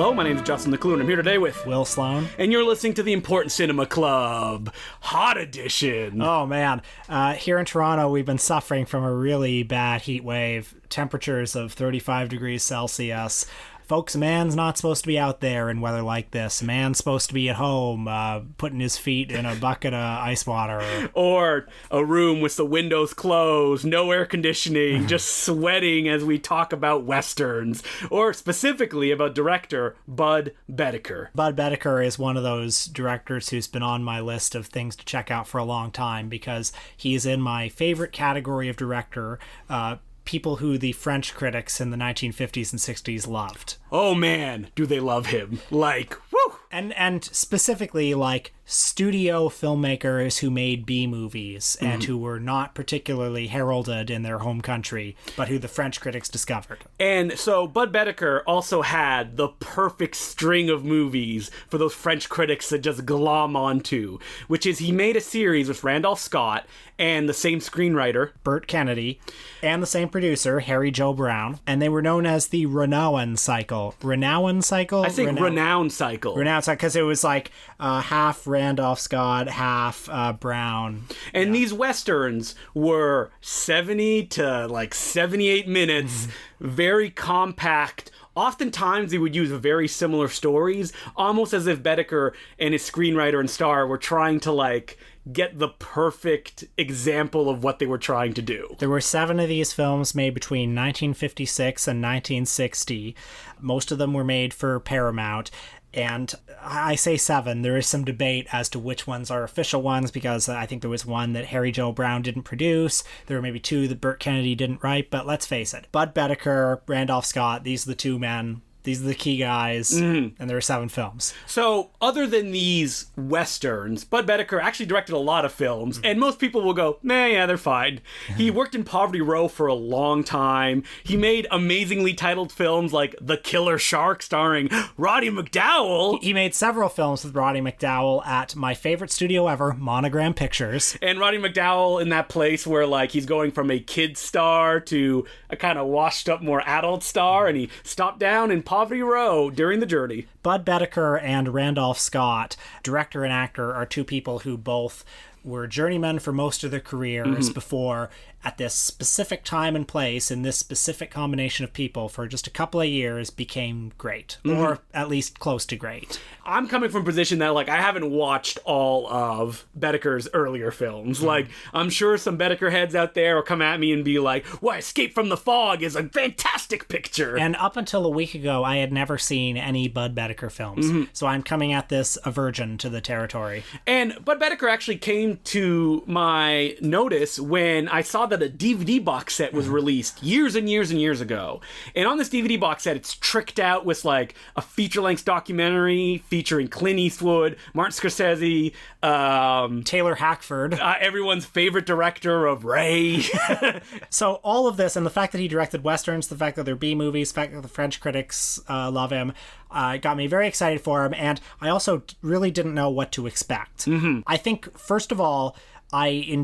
Hello, my name is Justin the Clue, and I'm here today with Will Sloan. And you're listening to the Important Cinema Club Hot Edition. Oh, man. Here in Toronto, we've been suffering from a really bad heat wave. Temperatures of 35 degrees Celsius. Folks, a man's not supposed to be out there in weather like this. A man's supposed to be at home, putting his feet in a bucket of ice water. Or a room with the windows closed, no air conditioning, just sweating as we talk about Westerns. Or specifically about director Budd Boetticher. Budd Boetticher is one of those directors who's been on my list of things to check out for a long time because he's in my favorite category of director, people who the French critics in the 1950s and 60s loved. Oh man, do they love him. Like, woo! And specifically, like, studio filmmakers who made B-movies and who were not particularly heralded in their home country, but who the French critics discovered. And so Budd Boetticher also had the perfect string of movies for those French critics to just glom onto, which is he made a series with Randolph Scott and the same screenwriter, Burt Kennedy, and the same producer, Harry Joe Brown, and they were known as the Renown cycle. Renown cycle? I think Renown cycle. Renown cycle, because it was like half Randolph Scott, half Brown. And these Westerns were 70 to like 78 minutes, very compact. Oftentimes, they would use very similar stories, almost as if Boetticher and his screenwriter and star were trying to, like, get the perfect example of what they were trying to do. There were 7 of these films made between 1956 and 1960. Most of them were made for Paramount. And I say 7. There is some debate as to which ones are official ones, because I think there was one that Harry Joe Brown didn't produce. There were maybe 2 that Burt Kennedy didn't write, but let's face it. Budd Boetticher, Randolph Scott, these are the 2 men. These are the key guys, and there are 7 films. So, other than these Westerns, Budd Boetticher actually directed a lot of films, and most people will go, nah, yeah, they're fine. He worked in Poverty Row for a long time. He made amazingly titled films like The Killer Shark, starring Roddy McDowall. He made several films with Roddy McDowall at my favorite studio ever, Monogram Pictures. And Roddy McDowall in that place where, like, he's going from a kid star to a kind of washed up, more adult star, and he stopped down in Poverty Row during the journey. Budd Boetticher and Randolph Scott, director and actor, are 2 people who both were journeymen for most of their careers before, at this specific time and place, in this specific combination of people, for just a couple of years, became great. Or at least close to great. I'm coming from a position that, like, I haven't watched all of Boetticher's earlier films. Like, I'm sure some Boetticher heads out there will come at me and be like, why, Escape from the Fog is a fantastic picture. And up until a week ago, I had never seen any Budd Boetticher films. So I'm coming at this a virgin to the territory. And Budd Boetticher actually came to my notice when I saw that a DVD box set was released years and years and years ago. And on this DVD box set, it's tricked out with, like, a feature-length documentary featuring Clint Eastwood, Martin Scorsese, Taylor Hackford, everyone's favorite director of Ray. So all of this, and the fact that he directed Westerns, the fact that they're B-movies, the fact that the French critics love him, got me very excited for him, and I also really didn't know what to expect. I think, first of all, I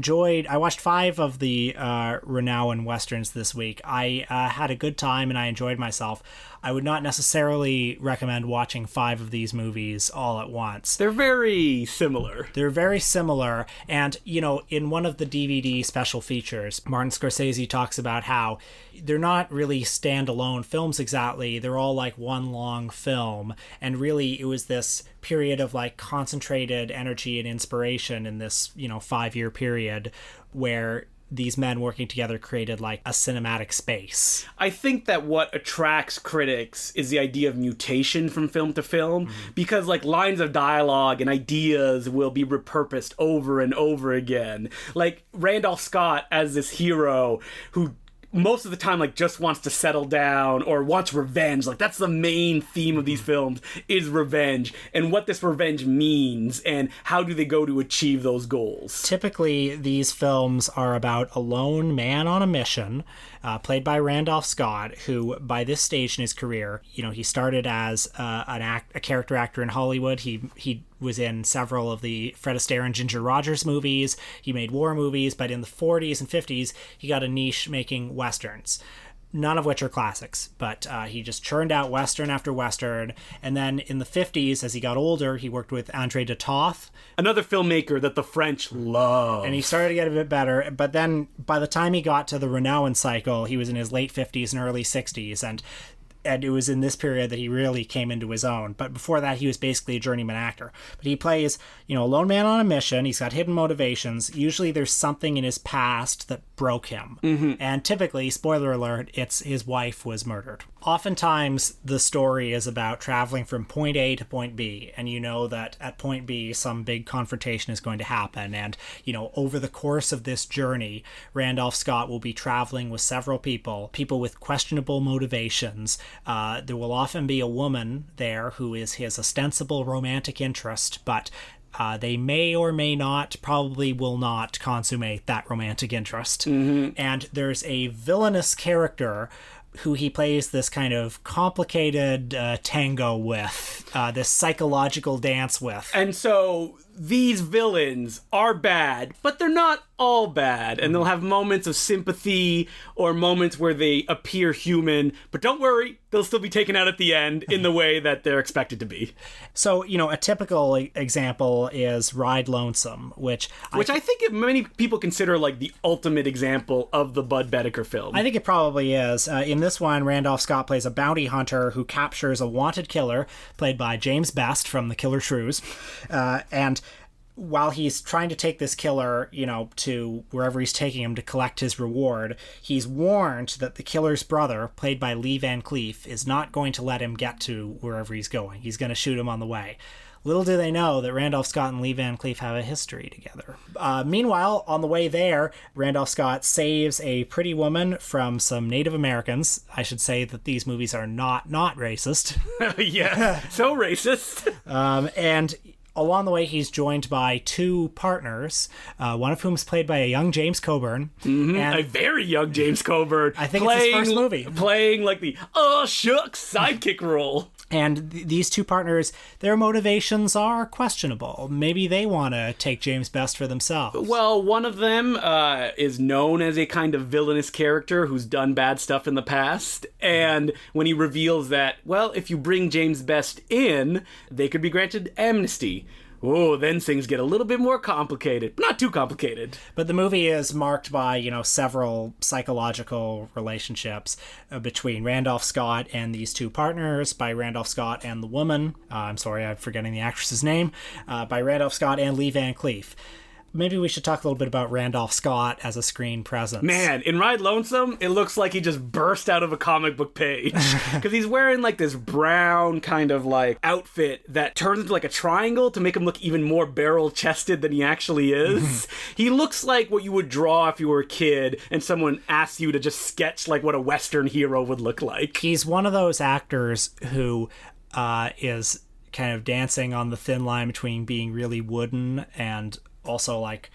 watched 5 of the Renown Westerns this week. I had a good time and I enjoyed myself. I would not necessarily recommend watching 5 of these movies all at once. They're very similar. They're very similar. And, you know, in one of the DVD special features, Martin Scorsese talks about how they're not really standalone films exactly. They're all like one long film. And really, it was this period of, like, concentrated energy and inspiration in this, 5-year period where these men working together created, like, a cinematic space. I think that what attracts critics is the idea of mutation from film to film, because, like, lines of dialogue and ideas will be repurposed over and over again. Like, Randolph Scott as this hero who most of the time, like, just wants to settle down or wants revenge. Like, that's the main theme of these films, is revenge, and what this revenge means, and how do they go to achieve those goals. Typically, these films are about a lone man on a mission, played by Randolph Scott, who, by this stage in his career, he started as a character actor in Hollywood. He was in several of the Fred Astaire and Ginger Rogers movies. He made war movies, but in the 40s and 50s, he got a niche making Westerns. none of which are classics, but he just churned out Western after Western. And then in the 50s, as he got older, he worked with André de Toth. Another filmmaker that the French love. And he started to get a bit better. But then by the time he got to the Renown cycle, he was in his late 50s and early 60s. And it was in this period that he really came into his own. But before that, he was basically a journeyman actor. But he plays, a lone man on a mission. He's got hidden motivations. Usually there's something in his past that broke him. And typically, spoiler alert, it's his wife was murdered. Oftentimes, the story is about traveling from point A to point B. And you know that at point B, some big confrontation is going to happen. And, over the course of this journey, Randolph Scott will be traveling with several people with questionable motivations. There will often be a woman there who is his ostensible romantic interest, but they may or may not, probably will not consummate that romantic interest. And there's a villainous character who he plays this kind of complicated tango with, this psychological dance with. And so these villains are bad, but they're not all bad. And they'll have moments of sympathy or moments where they appear human. But don't worry, they'll still be taken out at the end in the way that they're expected to be. So, a typical example is Ride Lonesome, which I think many people consider like the ultimate example of the Budd Boetticher film. I think it probably is. In this one, Randolph Scott plays a bounty hunter who captures a wanted killer, played by James Best from The Killer Shrews. And while he's trying to take this killer, to wherever he's taking him to collect his reward, he's warned that the killer's brother, played by Lee Van Cleef, is not going to let him get to wherever he's going. He's going to shoot him on the way. Little do they know that Randolph Scott and Lee Van Cleef have a history together. Meanwhile, on the way there, Randolph Scott saves a pretty woman from some Native Americans. I should say that these movies are not racist. Yeah, so racist. And along the way, he's joined by two partners, one of whom is played by a young James Coburn. And a very young James Coburn. I think it's his first movie. Playing like the, shucks, sidekick role. And these two partners, their motivations are questionable. Maybe they want to take James Best for themselves. Well, one of them is known as a kind of villainous character who's done bad stuff in the past. And when he reveals that, if you bring James Best in, they could be granted amnesty. Oh, then things get a little bit more complicated. Not too complicated. But the movie is marked by, several psychological relationships between Randolph Scott and these two partners, by Randolph Scott and the woman. I'm sorry, I'm forgetting the actress's name. By Randolph Scott and Lee Van Cleef. Maybe we should talk a little bit about Randolph Scott as a screen presence. Man, in Ride Lonesome, it looks like he just burst out of a comic book page. Because he's wearing like this brown kind of like outfit that turns into like a triangle to make him look even more barrel-chested than he actually is. He looks like what you would draw if you were a kid and someone asked you to just sketch like what a Western hero would look like. He's one of those actors who is kind of dancing on the thin line between being really wooden and also like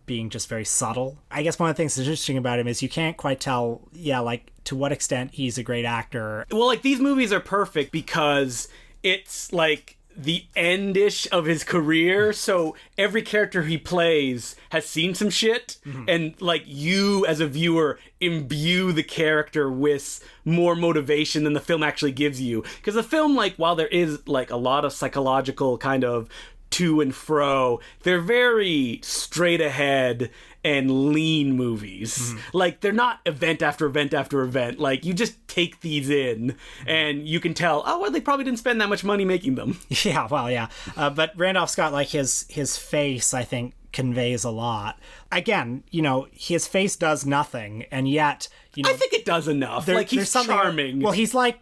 being just very subtle. I guess one of the things that's interesting about him is you can't quite tell, to what extent he's a great actor. Well, like these movies are perfect because it's like the end-ish of his career, so every character he plays has seen some shit, and like you as a viewer imbue the character with more motivation than the film actually gives you. Because the film, like, while there is like a lot of psychological kind of to and fro, they're very straight ahead and lean movies. Like, they're not event after event after event. Like, you just take these in and you can tell, they probably didn't spend that much money making them. Yeah, well, yeah. But Randolph Scott, like his face, I think, conveys a lot. Again, his face does nothing, and yet, I think it does enough. Like, he's charming. Well, he's like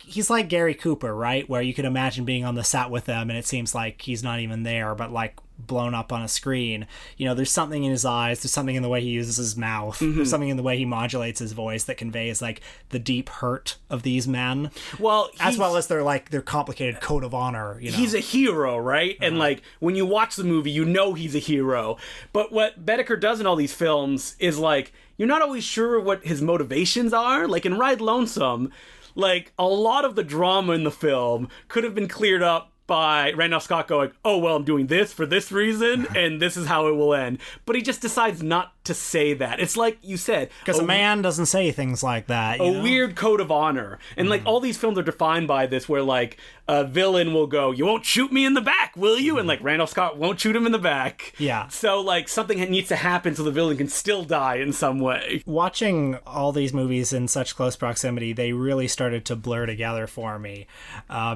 Gary Cooper, right? Where you could imagine being on the set with them, and it seems like he's not even there, but like blown up on a screen. There's something in his eyes, there's something in the way he uses his mouth, there's something in the way he modulates his voice that conveys like the deep hurt of these men. Well, as well as their complicated code of honor. He's a hero, right? And like when you watch the movie, he's a hero. But what Boetticher does in all these films is like you're not always sure what his motivations are. Like in Ride Lonesome, like a lot of the drama in the film could have been cleared up by Randolph Scott going, I'm doing this for this reason, and this is how it will end. But he just decides not to say that. It's like you said. Because a man doesn't say things like that. You know? Weird code of honor. And like all these films are defined by this, where like a villain will go, "You won't shoot me in the back, will you?" And like Randolph Scott won't shoot him in the back. Yeah. So like something needs to happen so the villain can still die in some way. Watching all these movies in such close proximity, they really started to blur together for me.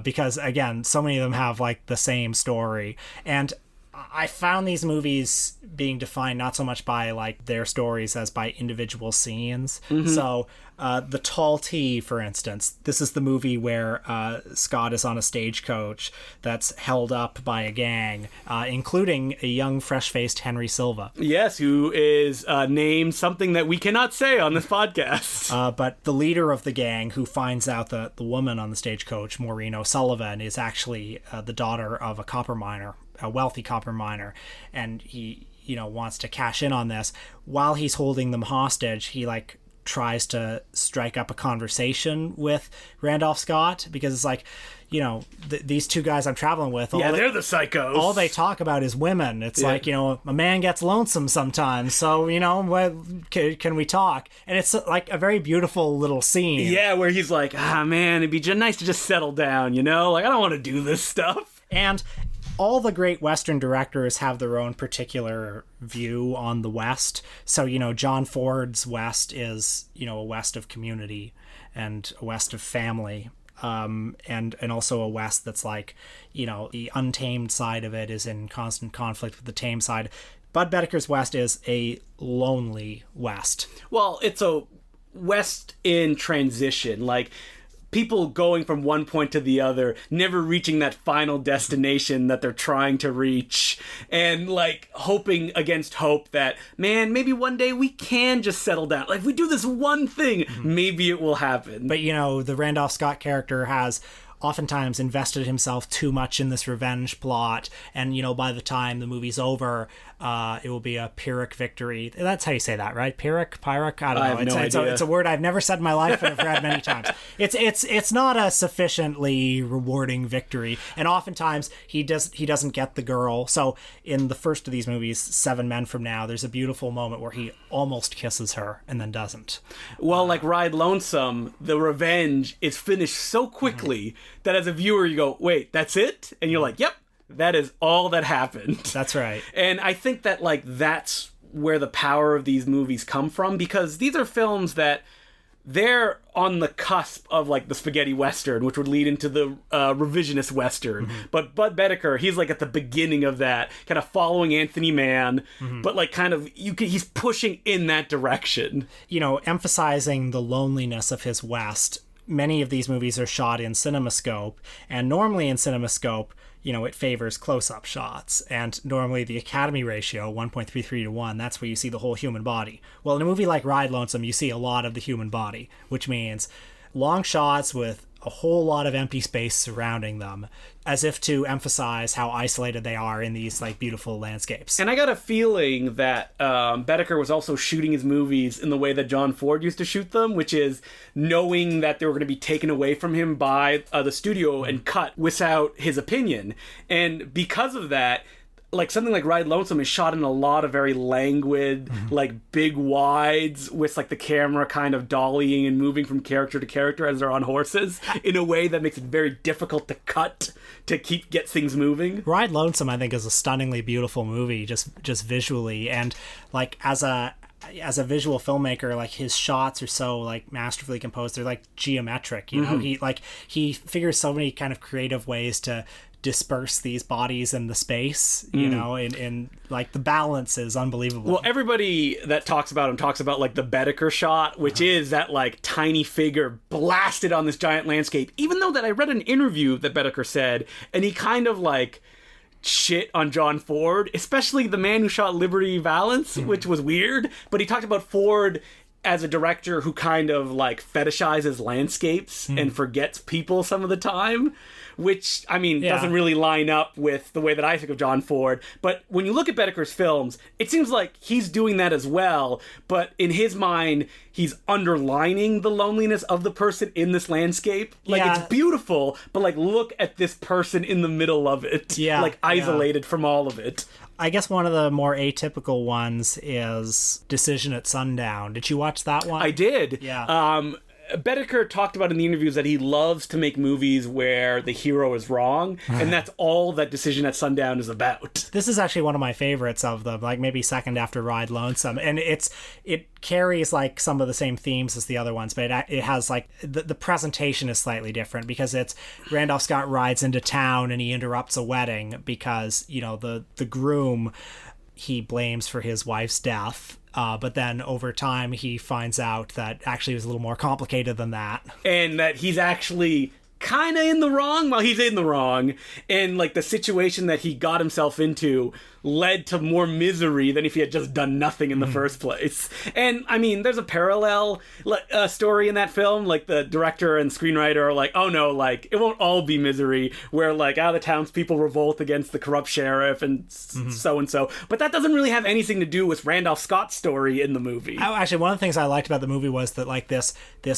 Because again, so many of them have like the same story. And I found these movies being defined not so much by like their stories as by individual scenes. So The Tall T, for instance, this is the movie where Scott is on a stagecoach that's held up by a gang, including a young, fresh-faced Henry Silva. Yes, who is named something that we cannot say on this podcast. But the leader of the gang, who finds out that the woman on the stagecoach, Maureen O'Sullivan, is actually the daughter of a copper miner, a wealthy copper miner, and he, wants to cash in on this. While he's holding them hostage, he like tries to strike up a conversation with Randolph Scott, because it's like, these two guys I'm traveling with, they're the psychos. All they talk about is women. It's like, a man gets lonesome sometimes, so can we talk? And it's like a very beautiful little scene. Yeah, where he's like, man, it'd be nice to just settle down, like I don't want to do this stuff. And all the great Western directors have their own particular view on the West. So, John Ford's West is, a West of community and a West of family. And also a West that's like, the untamed side of it is in constant conflict with the tame side. Budd Boetticher's West is a lonely West. Well, it's a West in transition. Like, people going from one point to the other, never reaching that final destination that they're trying to reach, and like hoping against hope that, man, maybe one day we can just settle down. Like, if we do this one thing, maybe it will happen. But the Randolph Scott character has oftentimes invested himself too much in this revenge plot, and by the time the movie's over, it will be a Pyrrhic victory. That's how you say that, right? Pyrrhic? I don't know. I have no idea. It's a word I've never said in my life and I've read many times. It's not a sufficiently rewarding victory, and oftentimes he doesn't get the girl. So in the first of these movies, 7 Men From Now, there's a beautiful moment where he almost kisses her and then doesn't. Well, like Ride Lonesome, the revenge is finished so quickly that as a viewer you go, wait, that's it? And you're like, yep, that is all that happened. That's right. And I think that like that's where the power of these movies come from, because these are films that they're on the cusp of like the spaghetti western, which would lead into the revisionist western. But Budd Boetticher, he's like at the beginning of that, kind of following Anthony Mann, but like kind of he's pushing in that direction. Emphasizing the loneliness of his West. Many of these movies are shot in CinemaScope, and normally in CinemaScope, it favors close-up shots, and normally the Academy ratio, 1.33 to 1, that's where you see the whole human body. Well, in a movie like Ride Lonesome, you see a lot of the human body, which means long shots with a whole lot of empty space surrounding them, as if to emphasize how isolated they are in these like beautiful landscapes. And I got a feeling that Boetticher was also shooting his movies in the way that John Ford used to shoot them, which is knowing that they were going to be taken away from him by the studio and cut without his opinion. And because of that, like something like Ride Lonesome is shot in a lot of very languid, like big wides with like the camera kind of dollying and moving from character to character as they're on horses in a way that makes it very difficult to cut to get things moving. Ride Lonesome, I think, is a stunningly beautiful movie, just visually, and like as a visual filmmaker, like his shots are so like masterfully composed. They're like geometric, he figures so many kind of creative ways to disperse these bodies in the space, and like the balance is unbelievable. Well, everybody that talks about him talks about like the Boetticher shot, which is that like tiny figure blasted on this giant landscape. Even though that I read an interview that Boetticher said, and he kind of like shit on John Ford, especially the man who shot Liberty Valance, which was weird, but he talked about Ford as a director who kind of like fetishizes landscapes and forgets people some of the time, which, I mean, doesn't really line up with the way that I think of John Ford. But when you look at Boetticher's films, it seems like he's doing that as well, but in his mind, he's underlining the loneliness of the person in this landscape. Like, it's beautiful, but like, look at this person in the middle of it, like isolated from all of it. I guess one of the more atypical ones is Decision at Sundown. Did you watch that one? I did. Yeah. Boetticher talked about in the interviews that he loves to make movies where the hero is wrong, and that's all that Decision at Sundown is about. This is actually one of my favorites of them, like maybe second after Ride Lonesome, and it carries like some of the same themes as the other ones, but it has like the presentation is slightly different because it's Randolph Scott rides into town and he interrupts a wedding because, you know, the groom he blames for his wife's death. But then over time, he finds out that actually it was a little more complicated than that. And that he's actually kind of in the wrong while he's in the wrong. And like the situation that he got himself into led to more misery than if he had just done nothing in the first place. And I mean, there's a parallel story in that film. Like the director and screenwriter are like, oh no, like it won't all be misery, where like the townspeople revolt against the corrupt sheriff and so and so. But that doesn't really have anything to do with Randolph Scott's story in the movie. Actually, one of the things I liked about the movie was that like this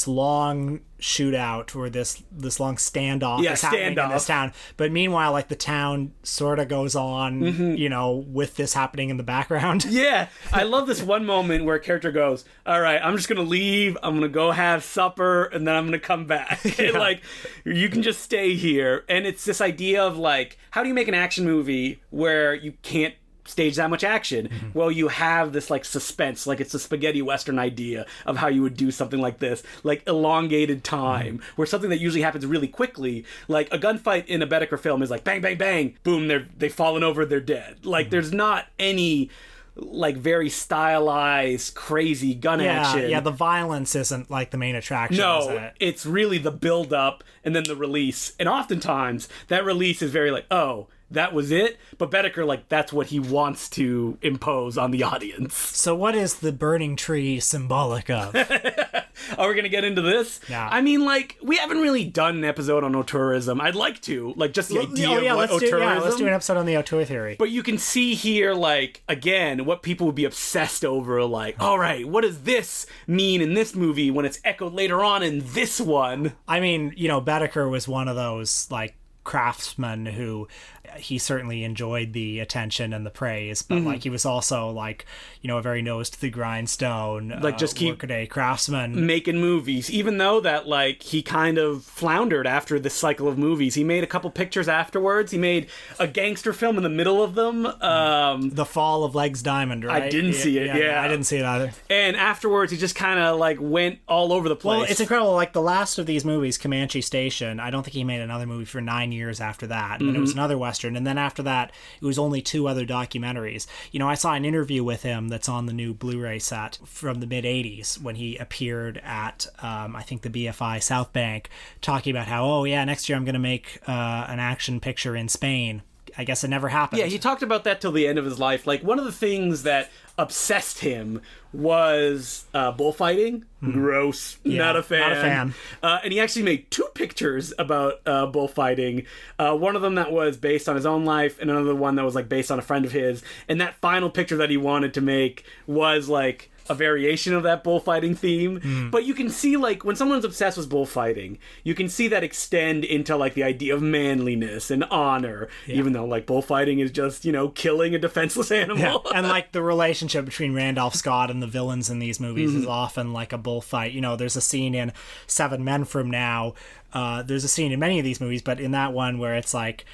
long shootout or this long standoff is happening in this town, but meanwhile like the town sort of goes on you know, with this happening in the background. Yeah, I love this one moment where a character goes, all right, I'm just gonna leave, I'm gonna go have supper, and then I'm gonna come back. And like, you can just stay here. And it's this idea of like, how do you make an action movie where you can't stage that much action? Well, you have this like suspense, like it's a spaghetti western idea of how you would do something like this, like elongated time, where something that usually happens really quickly, like a gunfight in a Boetticher film is like bang bang bang, boom, they've fallen over, they're dead. Like there's not any like very stylized crazy gun action. Yeah, the violence isn't like the main attraction. No, is it? It's really the build up and then the release, and oftentimes that release is very like, oh, that was it. But Boetticher, like, that's what he wants to impose on the audience. So what is the burning tree symbolic of? Are we going to get into this? Yeah. I mean, like, we haven't really done an episode on auteurism. I'd like to. Like, just the idea of what auteurism. Let's do an episode on the auteur theory. But you can see here, like, again, what people would be obsessed over, like, all right, what does this mean in this movie when it's echoed later on in this one? I mean, you know, Boetticher was one of those, like, craftsmen who he certainly enjoyed the attention and the praise, but like he was also like, you know, a very nose to the grindstone, like just keep workaday craftsman making movies, even though that like he kind of floundered after this cycle of movies. He made a couple pictures afterwards. He made a gangster film in the middle of them. The Fall of Legs Diamond, right? I didn't see it. Yeah, I didn't see it either. And afterwards, he just kind of like went all over the place. Well, it's incredible. Like the last of these movies, Comanche Station, I don't think he made another movie for 9 years after that. And then it was another Western. And then after that, it was only 2 other documentaries. You know, I saw an interview with him that's on the new Blu-ray set from the mid-'80s when he appeared at, I think, the BFI South Bank, talking about how, oh, yeah, next year I'm going to make an action picture in Spain. I guess it never happened. Yeah, he talked about that till the end of his life. Like, one of the things that obsessed him was bullfighting. Gross. Yeah, not a fan. Not a fan. And he actually made 2 pictures about bullfighting. One of them that was based on his own life, and another one that was like based on a friend of his. And that final picture that he wanted to make was like a variation of that bullfighting theme. But you can see, like, when someone's obsessed with bullfighting, you can see that extend into, like, the idea of manliness and honor, even though, like, bullfighting is just, you know, killing a defenseless animal. Yeah. And, like, the relationship between Randolph Scott and the villains in these movies is often, like, a bullfight. You know, there's a scene in 7 Men From Now. There's a scene in many of these movies, but in that one where it's, like,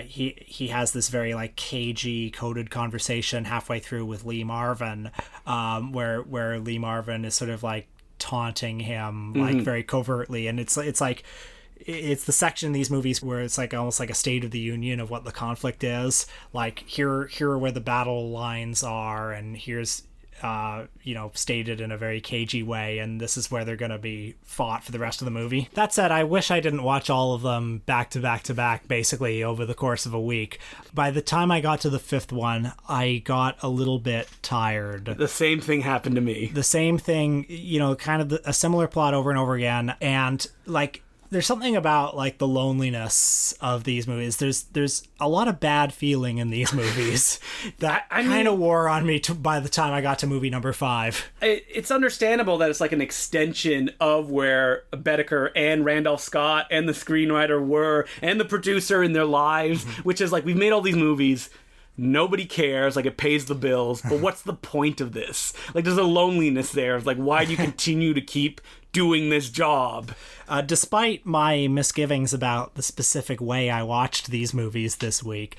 he has this very like cagey coded conversation halfway through with Lee Marvin, where Lee Marvin is sort of like taunting him like very covertly, and it's like it's the section in these movies where it's like almost like a State of the Union of what the conflict is. Like here are where the battle lines are, and here's you know, stated in a very cagey way, and this is where they're going to be fought for the rest of the movie. That said, I wish I didn't watch all of them back to back to back, basically, over the course of a week. By the time I got to the 5th one, I got a little bit tired. The same thing happened to me. The same thing, you know, kind of a similar plot over and over again, and, like, there's something about like the loneliness of these movies. There's a lot of bad feeling in these movies that kind of wore on me by the time I got to movie number 5. It's understandable that it's like an extension of where Boetticher and Randolph Scott and the screenwriter were, and the producer in their lives, which is like, we've made all these movies. nobody cares, like it pays the bills, but what's the point of this? Like there's a loneliness there. It's like, why do you continue to keep doing this job? Despite my misgivings about the specific way I watched these movies this week,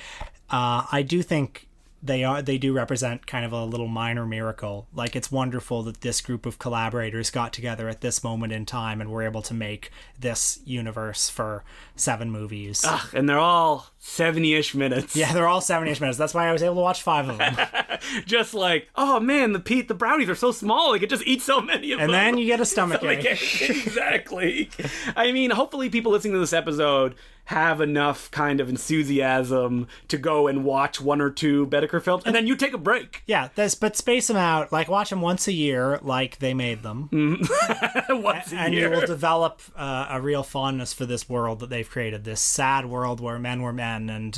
I do think they do represent kind of a little minor miracle. Like, it's wonderful that this group of collaborators got together at this moment in time and were able to make this universe for 7 movies. And they're all 70-ish minutes. Yeah, they're all 70-ish minutes. That's why I was able to watch 5 of them. Just like, oh man, the brownies are so small, they could just eat so many of them. And then you get a stomachache. Exactly. I mean, hopefully people listening to this episode have enough kind of enthusiasm to go and watch 1 or 2 Boetticher films, and then you take a break. Yeah, but space them out. Like, watch them once a year, like they made them. Once a and year. You will develop a real fondness for this world that they've created. This sad world where men were men and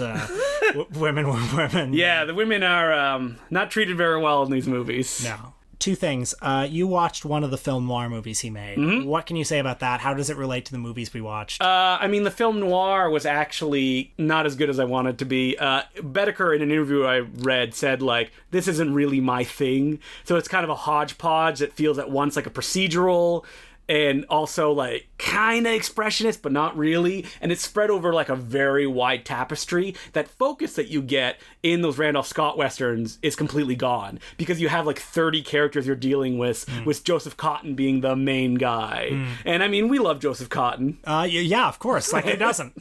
women were women. Yeah, the women are not treated very well in these movies. No. 2 things. You watched one of the film noir movies he made. Mm-hmm. What can you say about that? How does it relate to the movies we watched? I mean, the film noir was actually not as good as I wanted to be. Boetticher, in an interview I read, said, like, this isn't really my thing. So it's kind of a hodgepodge that feels at once like a procedural and also like kind of expressionist, but not really. And it's spread over like a very wide tapestry. That focus that you get in those Randolph Scott Westerns is completely gone because you have like 30 characters you're dealing with Joseph Cotten being the main guy. And I mean, we love Joseph Cotten. Yeah, of course. Like, who doesn't?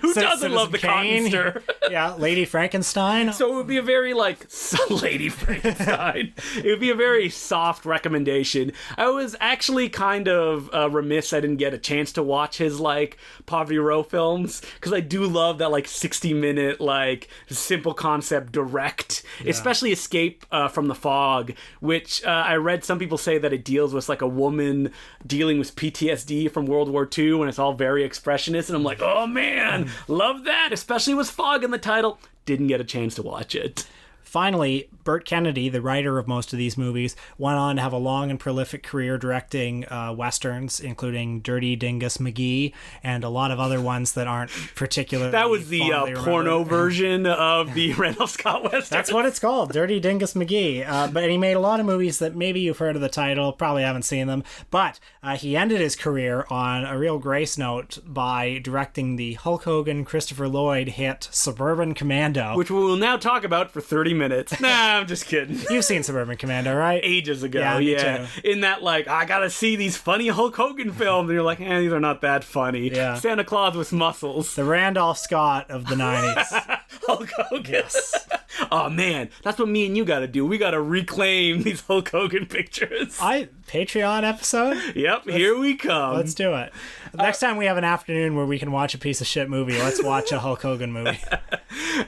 Who doesn't love the Cotten stir? Yeah, Lady Frankenstein. So it would be a very like Lady Frankenstein. It would be a very soft recommendation. I was actually kind of remiss I didn't get a chance to watch his like Poverty Row films, because I do love that like 60-minute like simple concept direct, especially Escape from the Fog, which I read some people say that it deals with like a woman dealing with PTSD from World War II, and it's all very expressionist, and I'm like, oh man, love that, especially with fog in the title. Didn't get a chance to watch it. Finally, Burt Kennedy, the writer of most of these movies, went on to have a long and prolific career directing westerns, including Dirty Dingus McGee and a lot of other ones that aren't particularly. That was the porno version of the Randolph Scott Western. That's what it's called, Dirty Dingus McGee. But he made a lot of movies that maybe you've heard of the title, probably haven't seen them. But he ended his career on a real grace note by directing the Hulk Hogan, Christopher Lloyd hit Suburban Commando, which we will now talk about for 30 minutes. Nah, I'm just kidding. You've seen Suburban Commando, right? Ages ago, yeah. Me too. In that, like, I gotta see these funny Hulk Hogan films, and you're like, these are not that funny. Yeah. Santa Claus with muscles. The Randolph Scott of the 90s. Hulk Hogan. Yes. Oh, man. That's what me and you gotta do. We gotta reclaim these Hulk Hogan pictures. Patreon episode? Yep, here we come. Let's do it. Next time we have an afternoon where we can watch a piece of shit movie, let's watch a Hulk Hogan movie.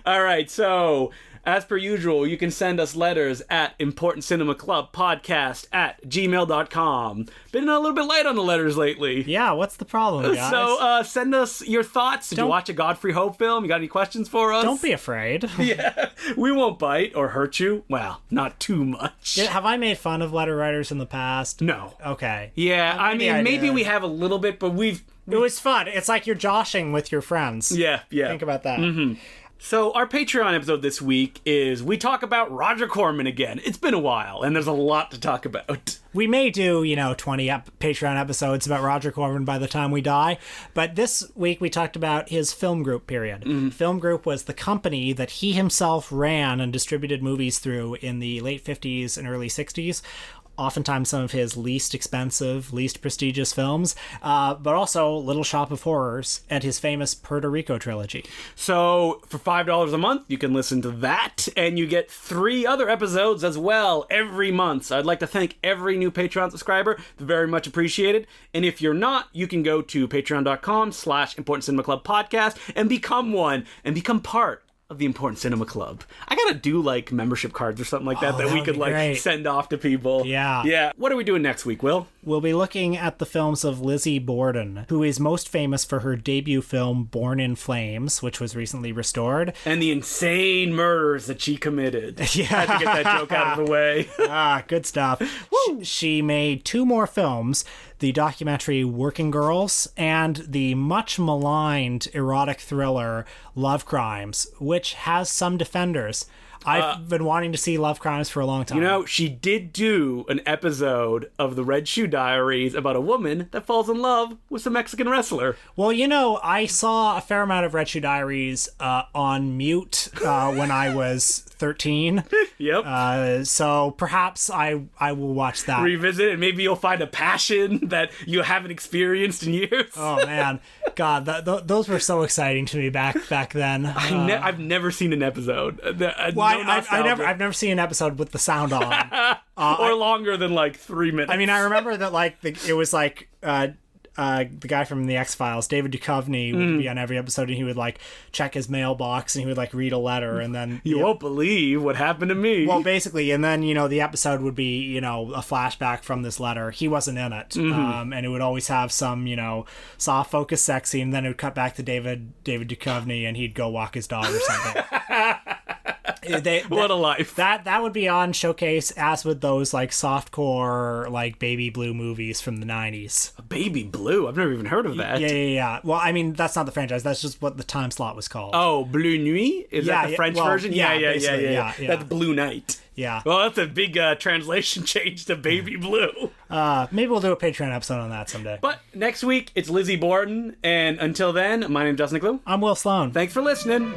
All right, so as per usual, you can send us letters at importantcinemaclubpodcast@gmail.com. Been a little bit light on the letters lately. Yeah, what's the problem, guys? So send us your thoughts. Did you watch a Godfrey Hope film? You got any questions for us? Don't be afraid. Yeah, we won't bite or hurt you. Well, not too much. Have I made fun of letter writers in the past? No. Okay. Yeah, maybe we have a little bit, but It was fun. It's like you're joshing with your friends. Yeah. Think about that. Mm-hmm. So our Patreon episode this week is we talk about Roger Corman again. It's been a while, and there's a lot to talk about. We may do, 20 Patreon episodes about Roger Corman by the time we die, but this week we talked about his Film Group period. Mm-hmm. Film Group was the company that he himself ran and distributed movies through in the late 50s and early 60s. Oftentimes some of his least expensive, least prestigious films, but also Little Shop of Horrors and his famous Puerto Rico trilogy. So for $5 a month, you can listen to that, and you get 3 other episodes as well every month. So I'd like to thank every new Patreon subscriber. They're very much appreciated. And if you're not, you can go to patreon.com/importantcinemaclubpodcast and become one and become part of the Important Cinema Club. I gotta do like membership cards or something like that that we could like great. Send off to people. Yeah. What are we doing next week, Will? We'll be looking at the films of Lizzie Borden, who is most famous for her debut film Born in Flames, which was recently restored, and the insane murders that she committed. Yeah, I had to get that joke out of the way. Good stuff. She made 2 more films. The documentary Working Girls and the much maligned erotic thriller Love Crimes, which has some defenders. I've been wanting to see Love Crimes for a long time. You know, she did do an episode of the Red Shoe Diaries about a woman that falls in love with some Mexican wrestler. Well, you know, I saw a fair amount of Red Shoe Diaries on mute when I was 13. Yep. So perhaps I will watch that. Revisit and maybe you'll find a passion that you haven't experienced in years. Oh man, God, those were so exciting to me back then. I've never seen an episode. I've never seen an episode with the sound on, or longer than like 3 minutes. I mean, I remember that it was like the guy from the X-Files, David Duchovny, would be on every episode, and he would like check his mailbox and he would like read a letter, and then you won't believe what happened to me. Well, basically, and then the episode would be a flashback from this letter. He wasn't in it, and it would always have some soft focus sex scene. Then it would cut back to David Duchovny, and he'd go walk his dog or something. What a life. That would be on Showcase, as with those like softcore like Baby Blue movies from the 90s. Baby Blue? I've never even heard of that. Yeah. Well, I mean, that's not the franchise. That's just what the time slot was called. Oh, Blue Nuit? Is that the French version? Yeah. That's Blue Night. Yeah. Well, that's a big translation change to Baby Blue. Maybe we'll do a Patreon episode on that someday. But next week, it's Lizzie Borden. And until then, my name's Justin McClue. I'm Will Sloan. Thanks for listening.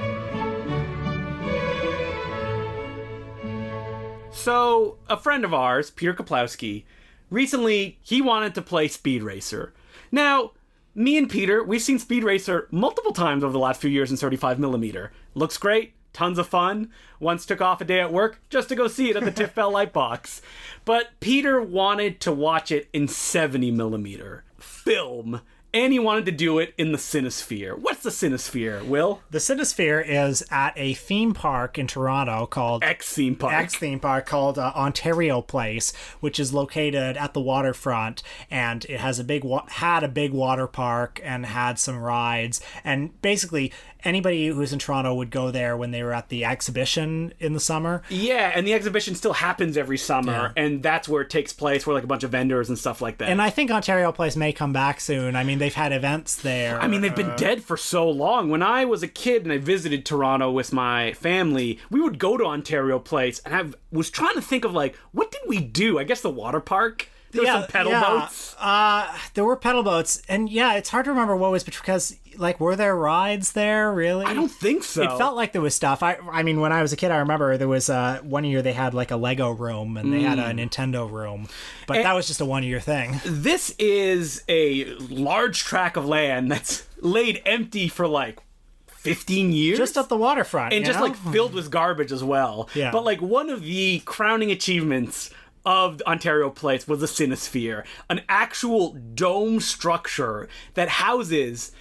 So, a friend of ours, Peter Kaplowski, recently, he wanted to play Speed Racer. Now, me and Peter, we've seen Speed Racer multiple times over the last few years in 35mm. Looks great, tons of fun. Once took off a day at work just to go see it at the Tiff Bell Lightbox. But Peter wanted to watch it in 70mm film. And he wanted to do it in the CINESPHERE. What's the CINESPHERE, Will? The CINESPHERE is at a theme park in Toronto called... X-theme park called Ontario Place, which is located at the waterfront. And it has had a big water park and had some rides. And basically, anybody who's in Toronto would go there when they were at the exhibition in the summer. Yeah, and the exhibition still happens every summer. Yeah. And that's where it takes place, where like a bunch of vendors and stuff like that. And I think Ontario Place may come back soon. I mean, they've had events there. I mean, they've been dead for so long. When I was a kid and I visited Toronto with my family, we would go to Ontario Place, and I was trying to think of, like, what did we do? I guess the water park? There were some pedal boats. There were pedal boats. And yeah, it's hard to remember what was, because, like, were there rides there, really? I don't think so. It felt like there was stuff. I mean, when I was a kid, I remember there was one year they had, like, a Lego room, and they had a Nintendo room. But that was just a one-year thing. This is a large tract of land that's laid empty for, like, 15 years? Just at the waterfront, and just, like, filled with garbage as well. Yeah. But, like, one of the crowning achievements of Ontario Place was the CINESPHERE, an actual dome structure that houses,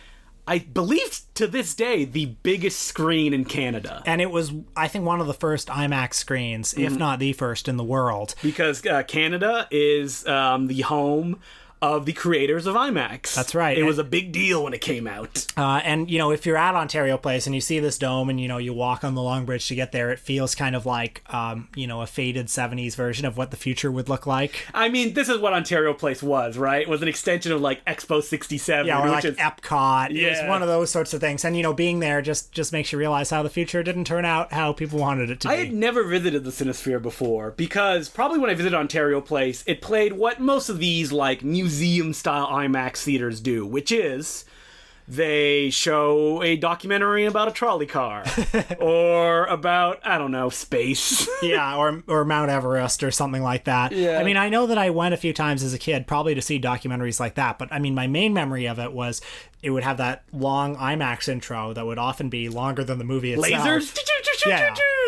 I believe to this day, the biggest screen in Canada. And it was, I think, one of the first IMAX screens, if not the first in the world. Because Canada is the home of the creators of IMAX. That's right. It was a big deal when it came out. And, if you're at Ontario Place and you see this dome and, you walk on the Long Bridge to get there, it feels kind of like, a faded 70s version of what the future would look like. I mean, this is what Ontario Place was, right? It was an extension of, like, Expo 67. Yeah, or like Epcot. Yeah. It was one of those sorts of things. And, being there just makes you realize how the future didn't turn out how people wanted it to be. I had never visited the CINESPHERE before, because probably when I visited Ontario Place, it played what most of these, like, museum-style IMAX theaters do, which is they show a documentary about a trolley car or about, I don't know, space. Yeah, or Mount Everest or something like that. Yeah. I mean, I know that I went a few times as a kid probably to see documentaries like that, but I mean, my main memory of it was it would have that long IMAX intro that would often be longer than the movie itself. Lasers?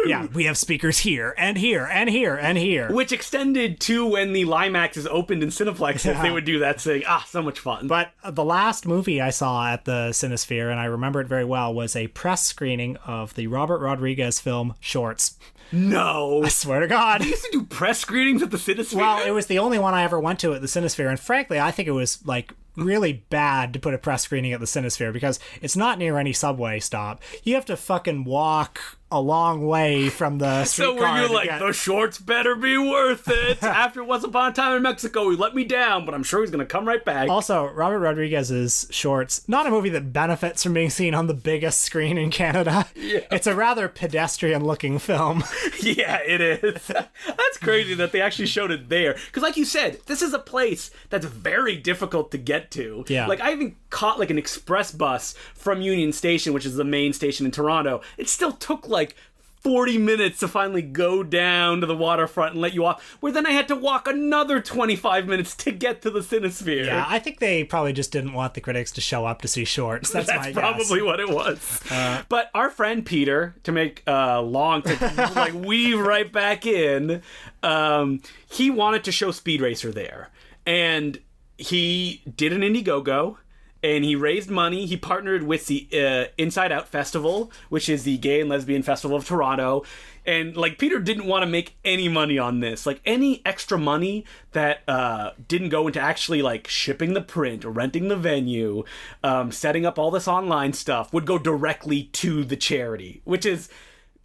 Yeah, we have speakers here and here and here and here. Which extended to when the Limaxes opened in Cineplexes. Yeah. They would do that thing. So much fun. But the last movie I saw at the CINESPHERE, and I remember it very well, was a press screening of the Robert Rodriguez film Shorts. No. I swear to God. They used to do press screenings at the CINESPHERE? Well, it was the only one I ever went to at the CINESPHERE, and frankly, I think it was, like, really bad to put a press screening at the CINESPHERE, because it's not near any subway stop. You have to fucking walk a long way from the So streetcar. were you like, the shorts better be worth it? After Once Upon a Time in Mexico, he let me down, but I'm sure he's going to come right back. Also, Robert Rodriguez's Shorts, not a movie that benefits from being seen on the biggest screen in Canada. Yeah. It's a rather pedestrian-looking film. Yeah, it is. That's crazy that they actually showed it there. Because like you said, this is a place that's very difficult to get to. Yeah. Like, I even caught like an express bus from Union Station, which is the main station in Toronto. It still took like 40 minutes to finally go down to the waterfront and let you off, where then I had to walk another 25 minutes to get to the CINESPHERE. Yeah, I think they probably just didn't want the critics to show up to see Shorts. That's my probably guess. what it was. But our friend Peter, to make to like weave right back in, he wanted to show Speed Racer there, and he did an Indiegogo. And he raised money. He partnered with the Inside Out Festival, which is the gay and lesbian festival of Toronto. And, like, Peter didn't want to make any money on this. Like, any extra money that didn't go into actually, like, shipping the print, renting the venue, setting up all this online stuff would go directly to the charity, which is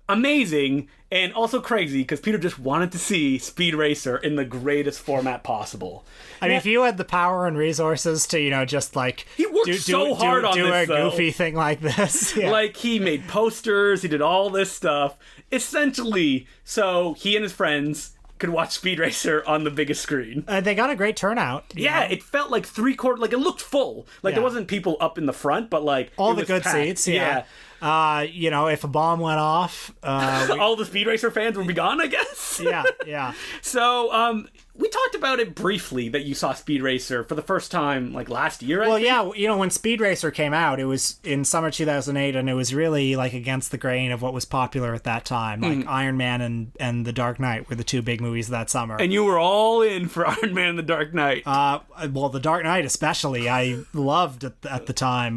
amazing and also crazy because Peter just wanted to see Speed Racer in the greatest format possible. I mean, if you had the power and resources to, just like he worked so hard on do this, a goofy thing like this, yeah. Like he made posters, he did all this stuff, essentially, so he and his friends could watch Speed Racer on the biggest screen. They got a great turnout. Yeah, it felt like three-quarter, like it looked full. Like there wasn't people up in the front, but like all the good packed seats. Yeah. If a bomb went off, all the Speed Racer fans would be gone, I guess. Yeah. So, we talked about it briefly that you saw Speed Racer for the first time, like last year. I think. Yeah. When Speed Racer came out, it was in summer 2008, and it was really like against the grain of what was popular at that time. Like Iron Man and The Dark Knight were the two big movies that summer. And you were all in for Iron Man and The Dark Knight. Well, The Dark Knight especially, I loved at the time.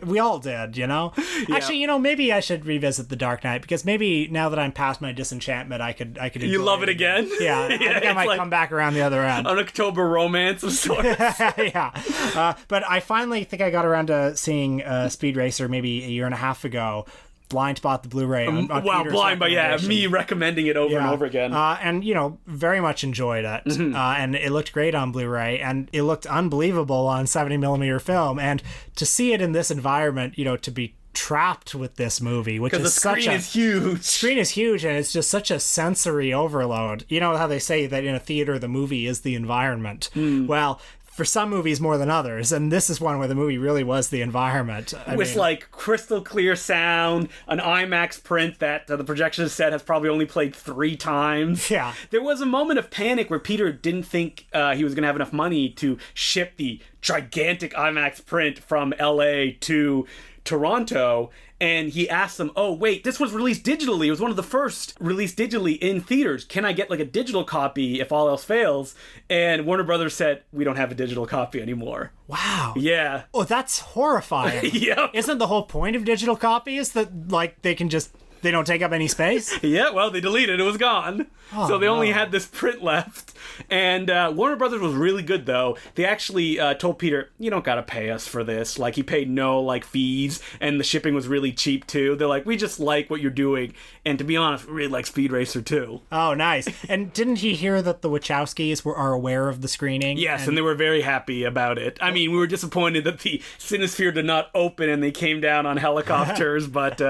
We all did, Yeah. Actually, maybe I should revisit The Dark Knight because maybe now that I'm past my disenchantment, I could enjoy You love it again? Yeah, I think I might come back around the other end. An October romance of sorts. Yeah. But I finally think I got around to seeing Speed Racer maybe a year and a half ago. Blind bought the Blu-ray. On Peter's blind, but yeah, me recommending it over and over again. And, very much enjoyed it. And it looked great on Blu-ray, and it looked unbelievable on 70mm film. And to see it in this environment, to be trapped with this movie, which is the screen is huge. Screen is huge, and it's just such a sensory overload. You know how they say that in a theater the movie is the environment. Well, for some movies more than others, and this is one where the movie really was the environment. With like crystal clear sound, an IMAX print that the projection set has probably only played 3 times. Yeah. There was a moment of panic where Peter didn't think he was going to have enough money to ship the gigantic IMAX print from LA to Toronto, and he asked them, oh wait, this was released digitally, it was one of the first released digitally in theaters, can I get like a digital copy if all else fails? And Warner Brothers said, we don't have a digital copy anymore. Wow. Yeah. Oh, that's horrifying. Yep. Isn't the whole point of digital copies that like they don't take up any space? Yeah, well, they deleted it. It was gone. So they only had this print left. And Warner Brothers was really good, though. They actually told Peter, you don't gotta pay us for this. Like, he paid no, fees, and the shipping was really cheap, too. They're like, we just like what you're doing. And to be honest, we really like Speed Racer, too. Oh, nice. And didn't he hear that the Wachowskis are aware of the screening? Yes, and they were very happy about it. I mean, we were disappointed that the CINESPHERE did not open and they came down on helicopters, but,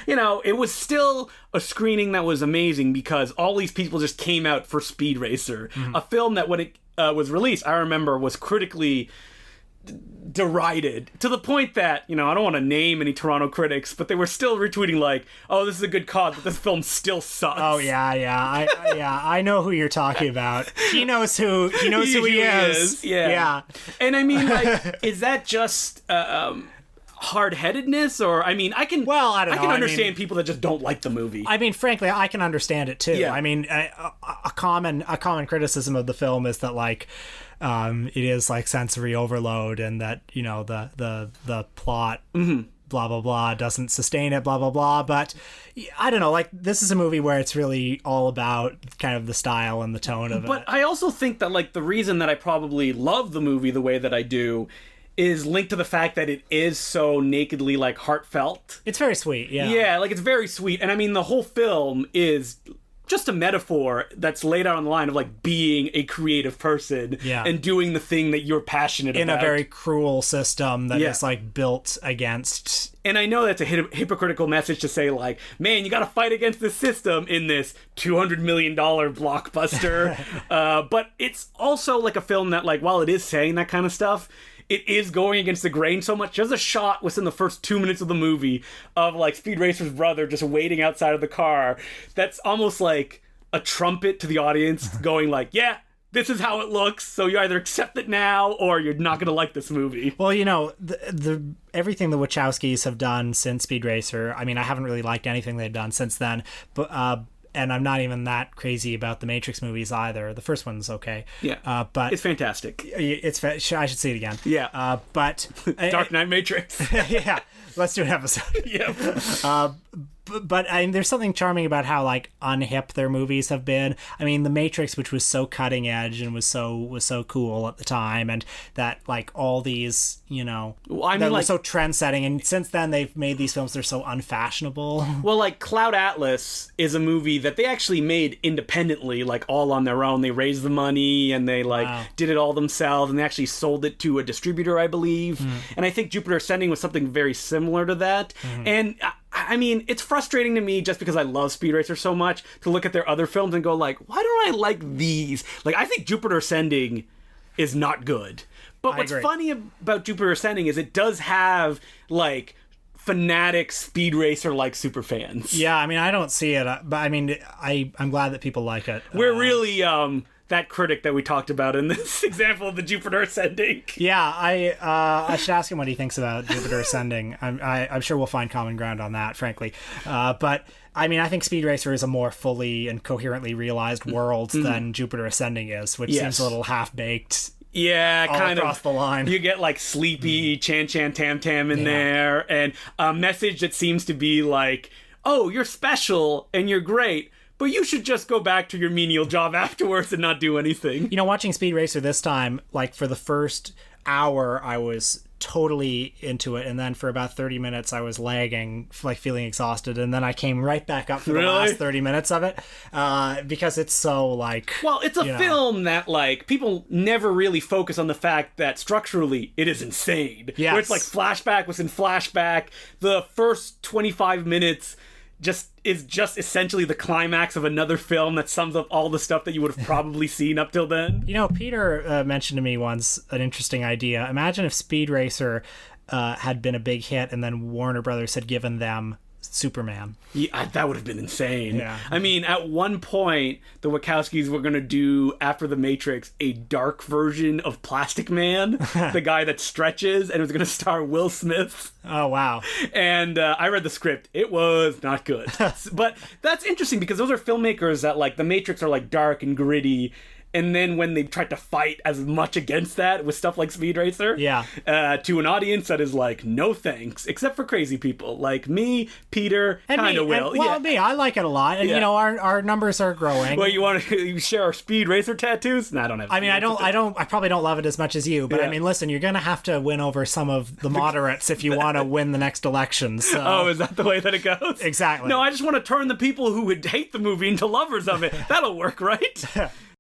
it was still a screening that was amazing because all these people just came out for Speed Racer, a film that when it was released, I remember was critically derided to the point that, I don't want to name any Toronto critics, but they were still retweeting like, oh, this is a good cause, but this film still sucks. Oh yeah. I know who you're talking about. He knows who he is. Yeah. And I mean, is that just hard-headedness, or I mean, I can understand people that just don't like the movie. I mean, frankly, I can understand it too. Yeah. I mean, a common criticism of the film is that it is like sensory overload, and that the plot blah blah blah doesn't sustain it, blah blah blah. But I don't know, this is a movie where it's really all about kind of the style and the tone of it. But I also think that the reason that I probably love the movie the way that I do is linked to the fact that it is so nakedly, like, heartfelt. It's very sweet, yeah. Yeah, like, it's very sweet. And I mean, the whole film is just a metaphor that's laid out on the line of, like, being a creative person and doing the thing that you're passionate about. In a very cruel system that is, like, built against... And I know that's a hypocritical message to say, like, man, you gotta fight against the system in this $200 million blockbuster. But it's also, like, a film that, like, while it is saying that kind of stuff, it is going against the grain so much. There's a shot within the first 2 minutes of the movie of, like, Speed Racer's brother just waiting outside of the car. That's almost like a trumpet to the audience going like, yeah, this is how it looks, so you either accept it now or you're not going to like this movie. Well, you know, the everything the Wachowskis have done since Speed Racer, I mean, I haven't really liked anything they've done since then, but and I'm not even that crazy about the Matrix movies either. The first one's okay. Yeah. But it's fantastic. I should see it again. Yeah. But Dark Knight Matrix. Yeah. Let's do an episode. Yep. But I mean, there's something charming about how, like, unhip their movies have been. I mean, The Matrix, which was so cutting edge and was so cool at the time, and that, like, all these, you know, that were so trend-setting, and since then they've made these films that are so unfashionable. Well, like, Cloud Atlas is a movie that they actually made independently, like, all on their own. They raised the money, and they, like, did it all themselves, and they actually sold it to a distributor, I believe. And I think Jupiter Ascending was something very similar to that. And I mean, it's frustrating to me just because I love Speed Racer so much to look at their other films and go like, why don't I like these? Like, I think Jupiter Ascending is not good. But what's funny about Jupiter Ascending is it does have, like, fanatic Speed Racer like super fans. Yeah, I mean, I don't see it, but I mean, I'm glad that people like it. We're really that critic that we talked about in this example of the Jupiter Ascending. Yeah, I should ask him what he thinks about Jupiter Ascending. I'm sure we'll find common ground on that, frankly. But I mean, I think Speed Racer is a more fully and coherently realized world than Jupiter Ascending is, which seems a little half-baked. Yeah, kind of across the line. You get, like, sleepy Chan Chan Tam Tam in there, and a message that seems to be like, oh, you're special and you're great, but you should just go back to your menial job afterwards and not do anything. You know, watching Speed Racer this time, like, for the first hour, I was totally into it, and then for about 30 minutes I was lagging, like, feeling exhausted, and then I came right back up for the last 30 minutes of it, because it's so, like... Well, it's a film that, like, people never really focus on the fact that structurally it is insane. Yes. Where it's like flashback within flashback. The first 25 minutes is just essentially the climax of another film that sums up all the stuff that you would have probably seen up till then. You know, Peter mentioned to me once an interesting idea. Imagine if Speed Racer had been a big hit and then Warner Brothers had given them Superman. Yeah, that would have been insane. Yeah. I mean, at one point, the Wachowskis were going to do, after The Matrix, a dark version of Plastic Man, the guy that stretches, and it was going to star Will Smith. Oh, wow. And I read the script. It was not good. But that's interesting because those are filmmakers that, like, The Matrix are, like, dark and gritty. And then when they tried to fight as much against that with stuff like Speed Racer, to an audience that is like, no thanks, except for crazy people like me, Peter, kind of will. Me, I like it a lot, and you know, our numbers are growing. Well, you want to share our Speed Racer tattoos? No, I don't have. I mean, I probably don't love it as much as you, but I mean, listen, you're gonna have to win over some of the moderates if you want to win the next election. So. Oh, is that the way that it goes? Exactly. No, I just want to turn the people who would hate the movie into lovers of it. That'll work, right?